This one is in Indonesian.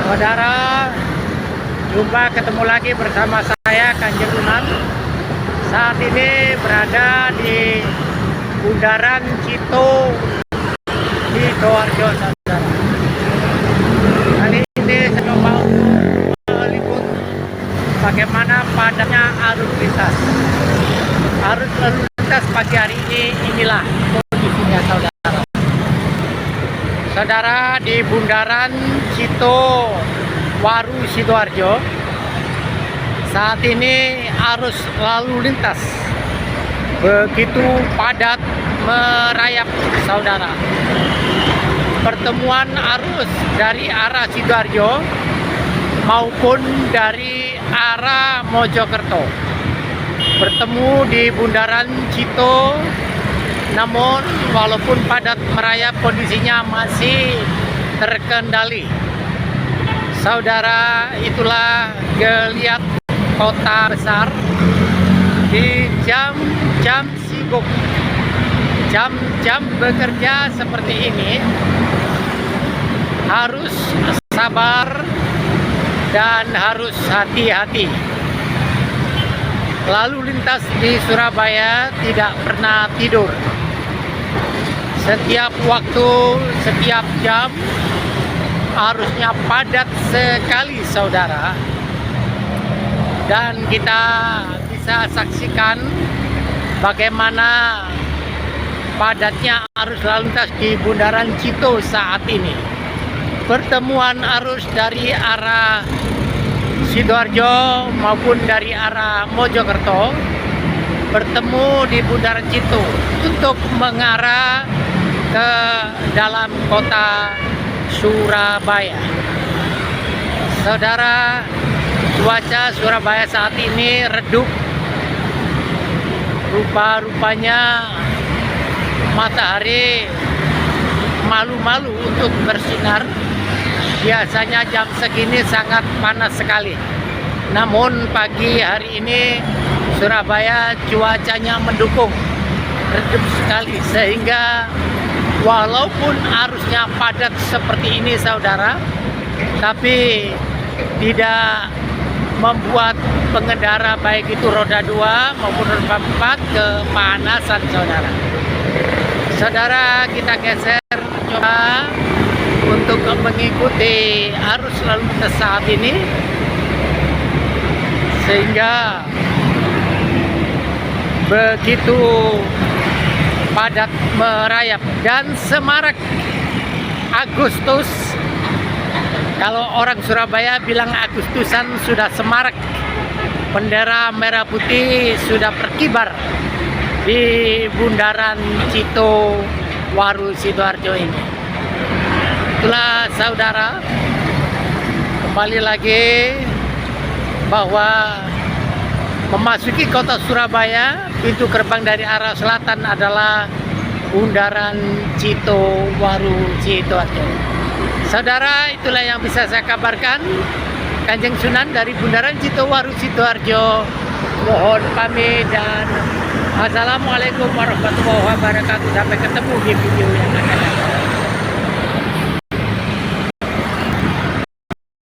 Saudara, jumpa ketemu lagi bersama saya Kanjeng Sunan. Saat ini berada di Bundaran Cito di Sidoarjo, saudara. Kali ini saya mau meliput bagaimana padatnya arus lintas. Arus lalu lintas pagi hari ini inilah kondisinya, saudara. Saudara, di Bundaran Cito Waru Sidoarjo saat ini arus lalu lintas begitu padat merayap, saudara. Pertemuan arus dari arah Sidoarjo maupun dari arah Mojokerto bertemu di Bundaran Cito. Namun walaupun padat merayap, kondisinya masih terkendali. Saudara, itulah geliat kota besar di jam-jam sibuk, jam-jam bekerja seperti ini. Harus sabar dan harus hati-hati. Lalu lintas di Surabaya tidak pernah tidur. Setiap waktu, setiap jam arusnya padat sekali, saudara. Dan kita bisa saksikan bagaimana padatnya arus lalu lintas di Bundaran Cito saat ini. Pertemuan arus dari arah Sidoarjo maupun dari arah Mojokerto bertemu di Bundaran Cito untuk mengarah ke dalam kota Surabaya. Saudara, cuaca Surabaya saat ini redup. Rupa-rupanya matahari malu-malu untuk bersinar. Biasanya jam segini sangat panas sekali. Namun pagi hari ini Surabaya cuacanya mendukung, redup sekali, sehingga walaupun arusnya padat seperti ini, saudara, tapi tidak membuat pengendara baik itu roda 2 maupun roda 4 kepanasan, saudara. Saudara, kita geser coba untuk mengikuti arus lalu lintas saat ini, sehingga begitu padat merayap dan semarak. Agustus, kalau orang Surabaya bilang Agustusan sudah semarak. Bendera merah putih sudah berkibar di Bundaran Cito Waru Sidoarjo ini. Itulah, saudara, kembali lagi bahwa memasuki kota Surabaya, pintu gerbang dari arah selatan adalah Bundaran Cito Waru Sidoarjo. Saudara, itulah yang bisa saya kabarkan. Kanjeng Sunan dari Bundaran Cito Waru Sidoarjo mohon pamit dan assalamualaikum warahmatullahi wabarakatuh. Sampai ketemu di video yang akan datang.